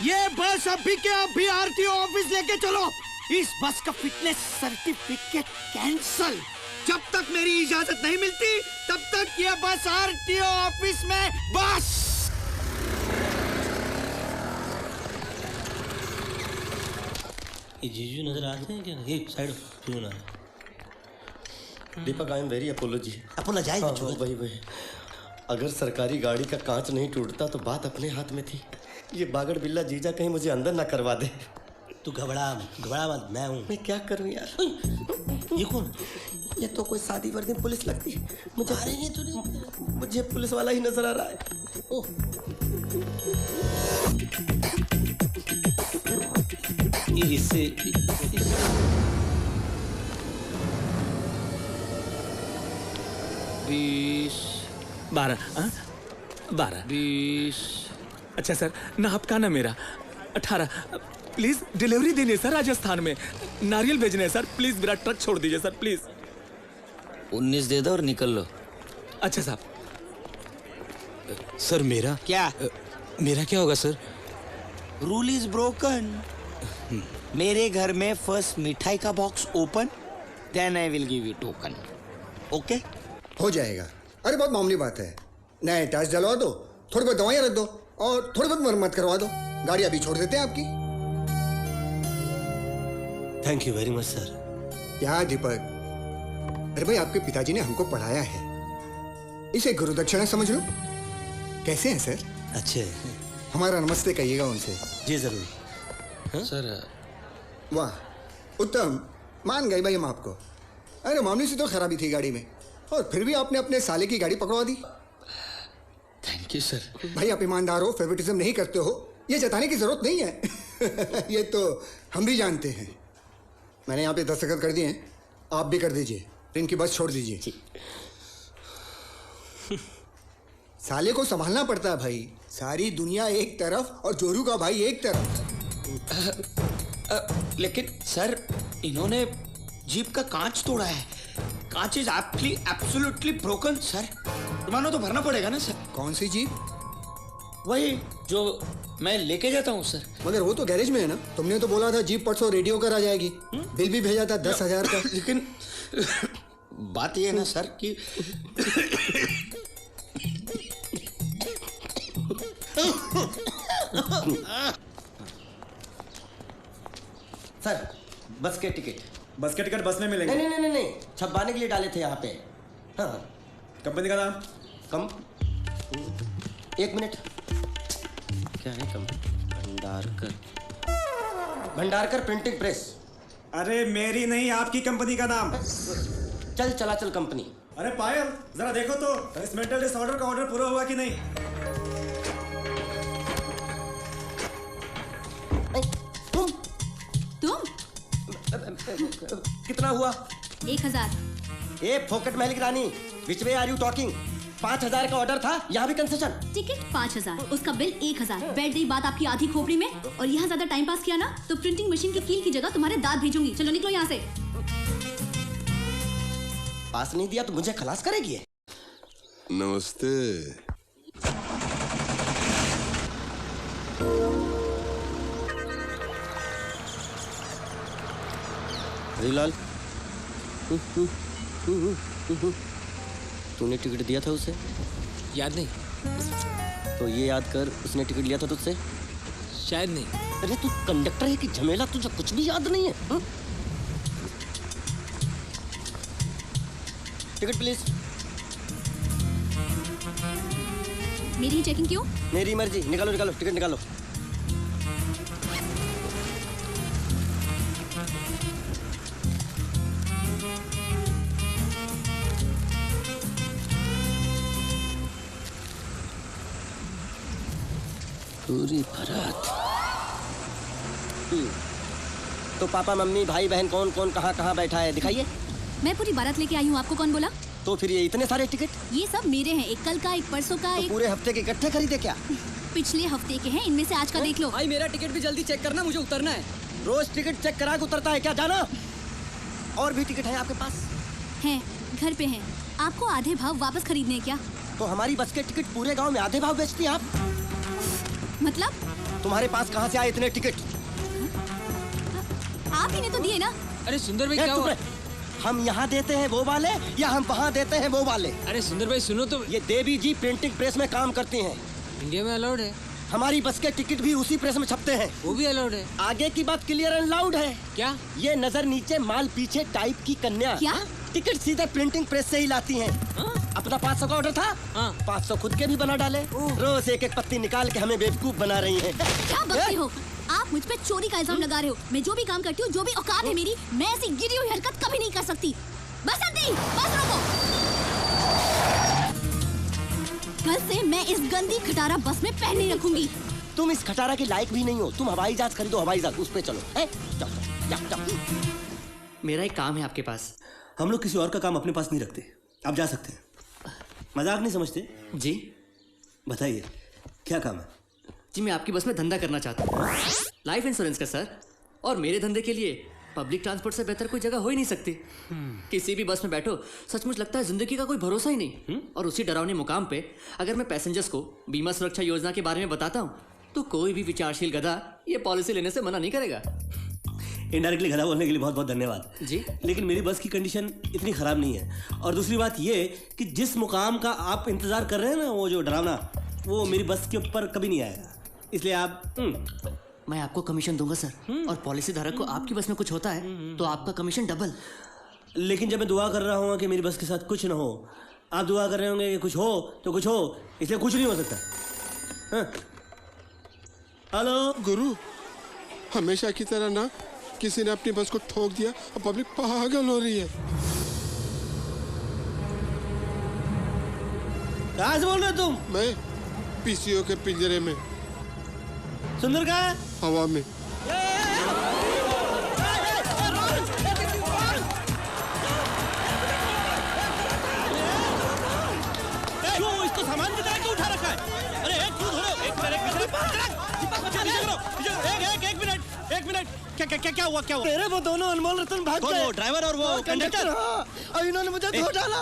ये बस अभी के अभी आरटीओ ऑफिस लेके चलो। इस बस का फिटनेस सर्टिफिकेट कैंसल। जब तक मेरी इजाजत नहीं मिलती तब तक ये बस आरटीओ ऑफिस में बस। ये जीजू नजर आते हैं क्या? ये साइड क्यों ना? Deepak, I am very apology. Apologise. वही अगर सरकारी गाड़ी का कांच नहीं टूटता तो बात अपने हाथ में थी। ये बागड़ बिल्ला जीजा कहीं मुझे अंदर ना करवा दे। तू घबरा मत, मैं हूँ। मैं क्या करूँ यार? ये कौन? ये तो कोई शादी वर्दी पुलिस लगती है मुझे। अरे ये तो नहीं, मुझे पुलिस वाला ही नजर आ रहा है। ओह, इससे 12 20। अच्छा सर, ना आपका ना मेरा 18। प्लीज डिलीवरी देनी है सर राजस्थान में। नारियल भेजने हैं सर। प्लीज मेरा ट्रक छोड़ दीजिए सर प्लीज। 19 दे दो और निकल लो। अच्छा साहब। सर मेरा क्या? मेरा क्या होगा सर? Rule is broken. मेरे घर में फर्स्ट मिठाई का box open, then I will give you token. Okay? हो जाएगा। अरे बहुत मामूली बात है। नए टायर्स डलवा दो, थोड़ी बहुत दवाइयाँ रख दो और थोड़ी बहुत मरम्मत करवा दो। गाड़ी अभी छोड़ देते हैं आपकी। Thank you very much sir. क्या दीपक? अरे भाई, आपके पिताजी ने हमको पढ़ाया है, इसे गुरु दक्षिणा समझ लो। कैसे हैं सर? अच्छे। हमारा नमस्ते कहिएगा उनसे। जी जरूर। सर वाह, उत्तम। मान गए भाई हम आपको। अरे मामूली सी तो खराबी थी गाड़ी में और फिर भी आपने अपने साले की गाड़ी पकड़वा दी। Thank you sir. भाई आप ईमानदार हो, फेवरेटिज्म नहीं करते हो, ये जताने की जरूरत नहीं है। ये तो हम भी जानते हैं। मैंने यहाँ पे दस्तखत कर दिए हैं, आप भी कर दीजिए। इनकी बस छोड़ दीजिए। साले को संभालना पड़ता है भाई। सारी दुनिया एक तरफ और जोरू का भाई एक तरफ। लेकिन सर, इन्होंने जीप का कांच तोड़ा है। कांच इज एब्सोल्युटली ब्रोकन सर। जुर्माना तो भरना पड़ेगा ना सर। कौन सी जीप? वही जो मैं लेके जाता हूँ सर। मगर वो तो गैरेज में है ना। तुमने तो बोला था जीप परसों रेडियो कर आ जाएगी। बिल भी भेजा था 10,000 का। लेकिन बात ये है ना सर कि सर, बस के टिकट। बस के टिकट बस में मिलेंगे। नहीं, छपवाने के लिए डाले थे यहाँ पे। हाँ। कंपनी का नाम? एक मिनट। क्या है कंपनी? Bhandarkar printing press. अरे मेरी नहीं, आपकी कंपनी का नाम। चल कंपनी। अरे पायल, जरा देखो तो इस मेंटल डिसऑर्डर का ऑर्डर पूरा हुआ कि नहीं। तुम कितना हुआ? 1000। ए फोकट महल की रानी, विच वे आर यू टॉकिंग? 5,000 का ऑर्डर था, यहाँ भी कंसेशन। टिकट 5,000, उसका बिल 1,000। बैठ गई बात आपकी आधी खोपड़ी में। और यहाँ ज्यादा टाइम पास किया ना तो प्रिंटिंग मशीन की कील की जगह तुम्हारे दांत भेजूंगी। चलो निकलो यहाँ से। पास नहीं दिया तो मुझे खलास करेगी। नमस्ते। हरीलाल, तूने टिकट दिया था उसे? याद नहीं। तो ये याद कर, उसने टिकट लिया था तुझसे? शायद नहीं। अरे तू कंडक्टर है कि झमेला, तुझे कुछ भी याद नहीं है? Ticket please. मेरी ही चेकिंग क्यों? मेरी मर्जी। निकालो निकालो टिकट निकालो। पूरी बारात। तो पापा मम्मी भाई बहन कौन कौन कहाँ कहाँ बैठा है दिखाइए। मैं पूरी बारात लेके आई हूँ, आपको कौन बोला? तो फिर ये इतने सारे टिकट? ये सब मेरे हैं, एक कल का, एक परसों का, तो एक पूरे हफ्ते के इकट्ठे खरीदे क्या? पिछले हफ्ते के हैं, इनमें से आज का देख लो। भाई मेरा टिकट भी जल्दी चेक करना, मुझे उतरना है। रोज टिकट चेक करा के उतरता है क्या? जाना। और भी टिकट है आपके पास? हैं, घर पे हैं। आपको आधे भाव वापस खरीदने हैं क्या? तो हमारी बस के टिकट पूरे गांव में आधे भाव बेचती हैं आप? मतलब? तुम्हारे पास कहाँ से आए इतने टिकट? आप ही ने तो दिए ना। अरे सुंदर भाई क्या हुआ? हम यहाँ देते हैं वो वाले या हम वहाँ देते हैं वो वाले? अरे सुंदर भाई सुनो तो। ये देवी जी प्रिंटिंग प्रेस में काम करती हैं। इंडिया में अलाउड है। हमारी बस के टिकट भी उसी प्रेस में छपते हैं। वो भी अलाउड है। आगे की बात क्लियर एंड लाउड है। क्या? ये नजर नीचे माल पीछे टाइप की कन्या क्या? टिकट सीधे प्रिंटिंग प्रेस से ही लाती हैं। अपना 500 का ऑर्डर था, 500 खुद के भी बना डाले। रोज एक एक पत्ती निकाल के हमें बेवकूफ बना रही हैं। क्या बकते हो आप? मुझ पे चोरी का इल्जाम लगा रहे हो। मैं जो भी काम करती हूँ, जो भी औकात है मेरी, मैं ऐसी गिरी हुई हरकत कभी नहीं कर सकती। बसंती, बस रोको। कल से मैं इस गंदी खटारा बस में पैर नहीं रखूंगी। तुम इस खटारा के लायक भी नहीं हो। तुम हवाई जहाज खरीदो, हवाई जहाज, उस पे चलो। जाओ। मेरा एक काम है आपके पास। हम लोग किसी और का काम अपने पास नहीं रखते, आप जा सकते हैं। मजाक नहीं समझते? जी बताइए क्या काम है? जी मैं आपकी बस में धंधा करना चाहता हूँ, लाइफ इंश्योरेंस का सर। और मेरे धंधे के लिए पब्लिक ट्रांसपोर्ट से बेहतर कोई जगह हो ही नहीं सकती। किसी भी बस में बैठो, सचमुच लगता है जिंदगी का कोई भरोसा ही नहीं। और उसी डरावने मुकाम पे अगर मैं पैसेंजर्स को बीमा सुरक्षा योजना के बारे में बताता हूँ तो कोई भी विचारशील गधा ये पॉलिसी लेने से मना नहीं करेगा। इनडायरेक्टली गधा बोलने के लिए बहुत बहुत धन्यवाद जी। लेकिन मेरी बस की कंडीशन इतनी खराब नहीं है। और दूसरी बात ये कि जिस मुकाम का आप इंतजार कर रहे हैं ना, वो जो डरावना, वो मेरी बस के ऊपर कभी नहीं आएगा। इसलिए आप मैं आपको कमीशन दूंगा सर। और पॉलिसी धारक को आपकी बस में कुछ होता है तो आपका कमीशन डबल। लेकिन जब मैं दुआ कर रहा हूँ कि मेरी बस के साथ कुछ ना हो, आप दुआ कर रहे होंगे कि कुछ हो तो कुछ हो, इसलिए कुछ नहीं हो सकता। हेलो गुरु, हमेशा की तरह ना किसी ने अपनी बस को ठोक दिया और पब्लिक पागल हो रही है। कहाँ से बोल रहे हो तुम? मैं पीसीओ के पिंजरे में। सुंदर कहाँ है? हवा में। क्यों इसको सामान की तरह क्यों उठा रखा है? अरे एक क्यों धरो? एक मिनट क्या हुआ? मेरे वो दोनों अनमोल रतन भाग गए। वो ड्राइवर और वो कंडक्टर? और इन्होंने मुझे धो डाला।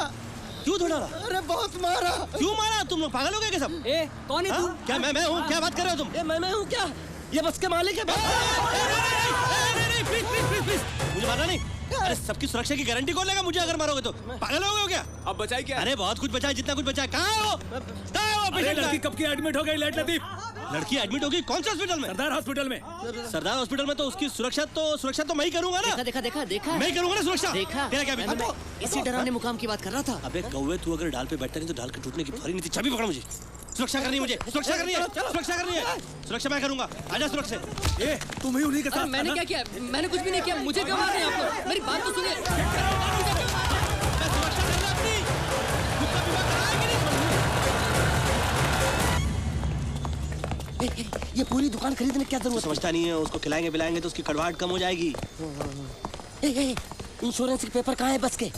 क्यों धो डाला? अरे बहुत मारा। क्यों मारा? तुम लोग पागल हो गए क्या सब? कौन है तू? क्या मैं हूँ? क्या बात कर रहे हो तुम? मैं हूँ क्या? ये बस के मालिक है। प्लीज मुझे मारना नहीं। अरे सबकी सुरक्षा की गारंटी कौन लेगा मुझे अगर मारोगे तो? पागल हो गए हो क्या? अब बचाई क्या? अरे बहुत कुछ बचा है, जितना कुछ बचा है। कहाँ है वो? लड़की कब की एडमिट हो गई? लेट लतीफ, लड़की एडमिट होगी? कौन से हॉस्पिटल में? सरदार हॉस्पिटल में। सरदार हॉस्पिटल में तो उसकी सुरक्षा तो मैं ही करूंगा ना। देखा मैं करूंगा ना सुरक्षा। देखा। तेरा क्या? मैं इसी डरावने मुकाम की बात कर रहा था। अबे कौवे, तू अगर डाल पे बैठता नहीं तो डाल के टूटने की फौरी नीति। चाबी पकड़ मुझे। सुरक्षा करनी है मुझे। सुरक्षा करनी है। सुरक्षा मैं करूंगा। आजा सुरक्षा। ए तुम ही उन्हीं के साथ। मैंने क्या किया? मैंने कुछ भी नहीं किया। मुझे क्यों मार रहे हैं आप लोग? मेरी बात तो सुनिए। ये पूरी दुकान खरीदने की क्या जरूरत? समझता नहीं है। उसको खिलाएंगे पिलाएंगे तो उसकी कड़वाहट कम हो जाएगी। इंश्योरेंस के पेपर कहाँ है बस के?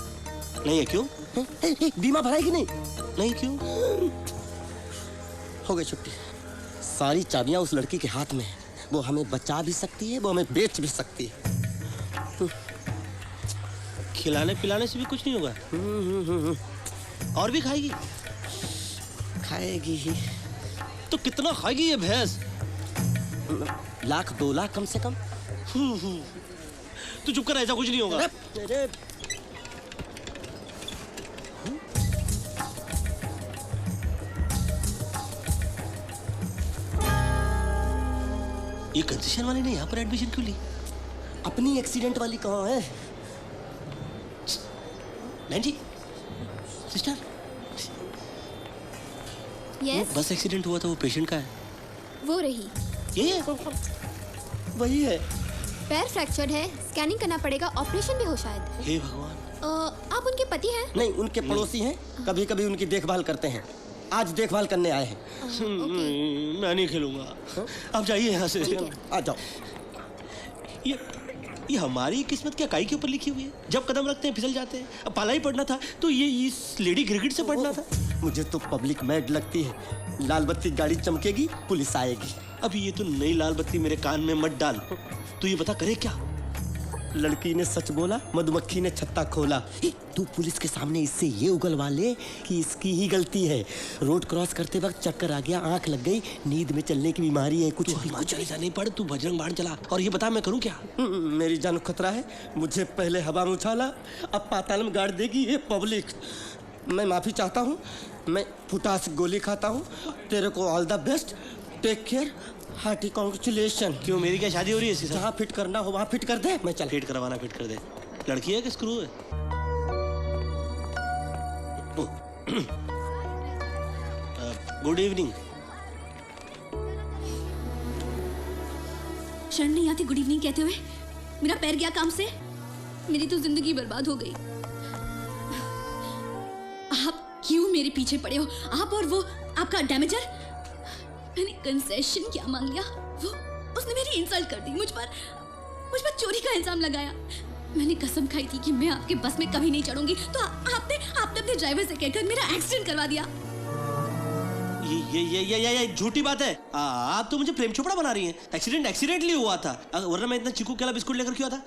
नहीं है। क्यों? बीमा भराएगी नहीं? नहीं। क्यों? हो गई छुट्टी। सारी चाबियां उस लड़की के हाथ में है। वो हमें बचा भी सकती है, वो हमें बेच भी सकती है। खिलाने पिलाने से भी कुछ नहीं होगा। और भी खाएगी? खाएगी ही। तो कितना खाएगी ये भैंस? 1-2 लाख कम से कम। तू चुप कर, ऐसा कुछ नहीं होगा। ये कंसेशन वाले ने यहाँ पर एडमिशन क्यों ली? अपनी एक्सीडेंट वाली कहाँ है? नहीं जी, सिस्टर यस बस एक्सीडेंट हुआ था, वो पेशेंट का है। वो रही। ये वही है। पैर फ्रैक्चर्ड है, स्कैनिंग करना पड़ेगा, ऑपरेशन भी हो शायद। हे भगवान। आप उनके पति हैं? नहीं, उनके पड़ोसी हैं, कभी कभी उनकी देखभाल करते हैं। आज देखभाल करने आए हैं। मैं नहीं खेलूंगा, आप जाइए यहाँ से। आ जाओ। ये हमारी किस्मत क्या काई के ऊपर लिखी हुई है? जब कदम रखते हैं फिसल जाते हैं। अब पाला ही पड़ना था तो ये इस लेडी गिरगिट से पढ़ना था। मुझे तो पब्लिक मैड लगती है। लाल बत्ती गाड़ी चमकेगी, पुलिस आएगी। अभी ये तो नई लाल बत्ती मेरे कान में मत डाल। तू ये बता करे क्या? लड़की ने सच बोला, मधुमक्खी ने छत्ता खोला। तू पुलिस के सामने इससे ये उगलवा ले कि इसकी ही गलती है। रोड क्रॉस करते वक्त चक्कर आ गया, आंख लग गई, नींद में चलने की बीमारी है। कुछ ऐसा नहीं पड़, तू बजरंग बाण चला। और ये बता मैं करूं क्या? मेरी जान को खतरा है। मुझे पहले हवा में उछाला, अब पाताल में गाड़ देगी ये पब्लिक। मैं माफी चाहता हूँ, मैं फुटास गोली खाता हूँ। तेरे को all the best, take care, hearty congratulation. क्यों, मेरी क्या शादी हो रही है? जहाँ फिट करना हो वहाँ फिट कर दे। मैं चल। फिट करवाना फिट कर दे। लड़की है कि स्क्रू है? Good evening. शर्म नहीं आती गुड इवनिंग कहते हुए? मेरा पैर गया काम से, मेरी तो जिंदगी बर्बाद हो गई। आप क्यों मेरे पीछे पड़े हो? आप और वो आपका डैमेजर। मैंने कंसेशन क्या मांग लिया, वो उसने मेरी इंसल्ट कर दी। मुझ पर चोरी का इल्जाम लगाया। मैंने कसम खाई थी कि मैं आपके बस में कभी नहीं चढ़ूंगी, तो आपने अपने ड्राइवर से कहकर मेरा एक्सीडेंट करवा दिया। ये झूठी बात है। आप तो मुझे प्रेम चोपड़ा बना रही हैं। एक्सीडेंटली हुआ था, वरना मैं इतना चीकू केला बिस्कुट लेकर क्यों आता?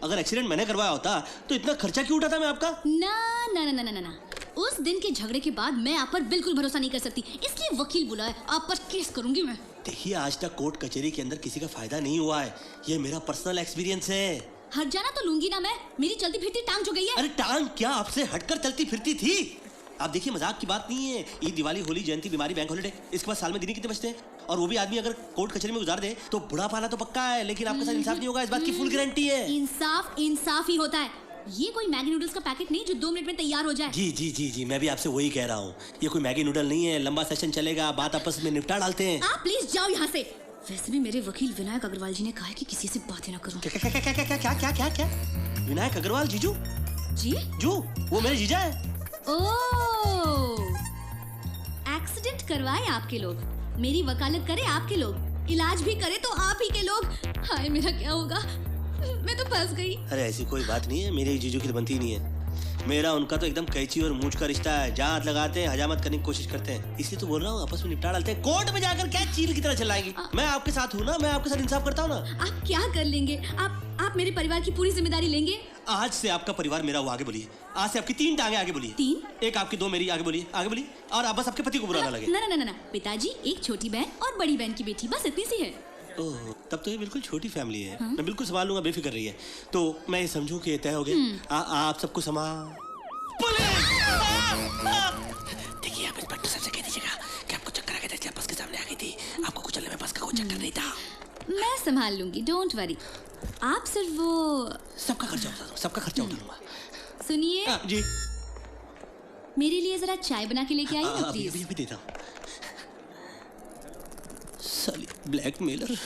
अगर एक्सीडेंट मैंने करवाया होता तो इतना खर्चा क्यों उठाता मैं आपका? ना ना ना ना ना ना, उस दिन के झगड़े के बाद मैं आप पर बिल्कुल भरोसा नहीं कर सकती, इसलिए वकील बुलाया। आप पर केस करूंगी मैं। देखिए, आज तक कोर्ट कचहरी के अंदर किसी का फायदा नहीं हुआ है। ये मेरा पर्सनल एक्सपीरियंस है। हट जाना तो लूंगी ना मैं। मेरी चलती फिरती टांग जो गई है। अरे टांग क्या, आपसे हटकर चलती फिरती थी। आप देखिए, मजाक की बात नहीं है। ईद, दिवाली, होली, जयंती, बीमारी, बैंक हॉलिडे, इसके बाद साल में दिन ही कितने बचते हैं? और वो भी आदमी अगर कोर्ट कचहरी में गुजार दे तो बुढ़ा पाला तो पक्का है, लेकिन आपके साथ इंसाफ नहीं होगा, इस बात की फुल गारंटी है। इंसाफ ही होता है। ये कोई मैगी नूडल्स का पैकेट नहीं जो 2 मिनट में तैयार हो जाए। जी, मैं भी आपसे वही कह रहा हूँ। ये कोई मैगी नूडल नहीं है, लंबा सेशन चलेगा, बात आपस में निपटा डालते हैं। आप प्लीज जाओ यहाँ से। वैसे भी मेरे वकील विनायक अग्रवाल जी ने कहा है कि किसी से बातें ना करूं। क्या? विनायक अग्रवाल जीजू? जी? जो वो मेरे जीजा है। ओह, एक्सीडेंट करवाए आपके लोग, मेरी वकालत करे आपके लोग, इलाज भी करे तो आप ही के लोग। हाय, मेरा क्या होगा? मैं तो फंस गई। अरे ऐसी कोई बात नहीं है, मेरे जीजू की तो बनती ही नहीं है। मेरा उनका तो एकदम कैंची और मूंछ का रिश्ता है। जहाँ हाथ लगाते हैं हजामत करने की कोशिश करते हैं, इसलिए तो बोल रहा हूँ आपस में निपटा डालते हैं। कोर्ट में जाकर क्या चील की तरह चलाएंगी? मैं आपके साथ हूँ ना, मैं आपके साथ इंसाफ करता हूँ ना। आप क्या कर लेंगे? आप मेरे परिवार की पूरी जिम्मेदारी लेंगे? आज से आपका परिवार मेरा, वो आगे बोलिए। आज से आपकी 3 टांगे आगे बोलिए। 3? एक आपकी, 2 मेरी। आगे बोलिए। और आप बस आपके पति को बुरा ना लगे। ना, पिताजी, एक छोटी बहन और बड़ी बहन की बेटी, बस इतनी सी है। ओह, तब तो ये बिल्कुल छोटी फैमिली है। मैं बिल्कुल संभाल लूंगा, बेफिक्र रहिए। तो मैं ये समझूं कि तय हो गया। आप सबको देखिए, आप इंस्पेक्टर साहब से कह दीजिएगा कि आपको चक्कर आ गया था, बस के सामने आ गई थी। आपको कुछ चलने में बस का कोई चक्कर नहीं था। मैं संभाल लूंगी, डोंट वरी। आप सिर्फ वो सबका खर्चा उठा लूंगा। सुनिए जी, मेरे लिए जरा चाय बना के लेके आइए ना प्लीज। अभी देता हूँ। साली ब्लैकमेलर।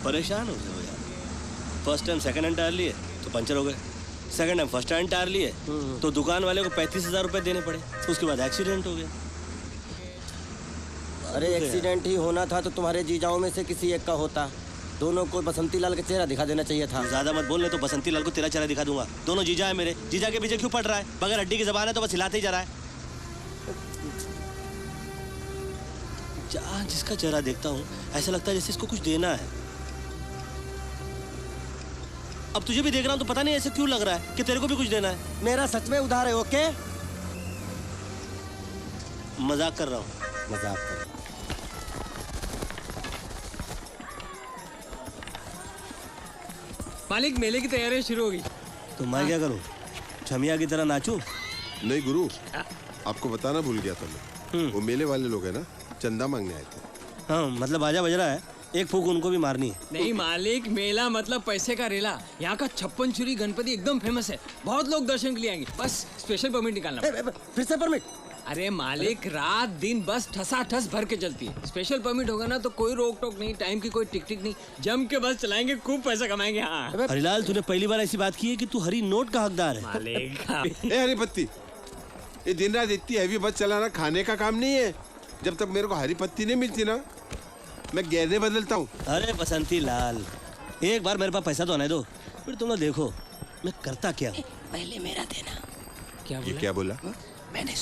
परेशान हो गए यार। First time second hand tyre लिए तो पंचर हो गए, second time first hand tyre लिए तो दुकान वाले को 35,000 रुपए देने पड़े, उसके बाद एक्सीडेंट हो गया। अरे एक्सीडेंट ही होना था तो तुम्हारे जीजाओं में से किसी एक का होता। दोनों को बसंती लाल का चेहरा दिखा देना चाहिए था। ज्यादा मत बोल, नहीं तो बसंती लाल को तेरा चेहरा दिखा दूंगा। दोनों जीजा है मेरे, जीजा के पीछे क्यों पड़ रहा है? बगैर हड्डी की जबान है तो बस हिलाते ही जा रहा है। जिसका चेहरा देखता हूँ ऐसा लगता है जैसे इसको कुछ देना है। अब तुझे भी देख रहा हूँ तो पता नहीं ऐसे क्यों लग रहा है कि तेरे को भी कुछ देना है। मेरा सच में उधार है। ओके, मजाक कर रहा हूँ। मजाक कर रहा हूँ। मालिक, मेले की तैयारी शुरू होगी। तो मैं क्या करूँ, छमिया की तरह नाचूं? नहीं गुरु, आपको बताना भूल गया था मैं। वो मेले वाले लोग हैं ना, चंदा मांगने आए थे। हाँ, मतलब बाजा बज रहा है, एक फूक उनको भी मारनी है। नहीं मालिक, मेला मतलब पैसे का रेला। यहाँ का 56 छुरी गणपति एकदम फेमस है, बहुत लोग दर्शन के लिए आएंगे। बस स्पेशल परमिट निकालना पड़ेगा। फिर से परमिट? अरे मालिक, रात दिन बस ठसा ठस भर के चलती है। स्पेशल परमिट होगा ना तो कोई रोक टोक नहीं, टाइम की कोई टिक टिक नहीं, जम के बस चलाएंगे, खूब पैसा कमाएंगे। हाँ हरिलाल, तूने पहली बार ऐसी बात की है कि तू हरी नोट का हकदार है। मालिक ए हरी पत्ती, ये दिन रात इतनी हैवी बस चलाना खाने का काम नहीं है। जब तक मेरे को हरी पत्ती नहीं मिलती ना, मैं गहने बदलता हूँ। अरे बसंती लाल, एक बार मेरे पास पैसा तो आने दो, फिर तुम लोग देखो मैं करता क्या हूँ। पहले मेरा देना। क्या ये क्या बोला? मैंने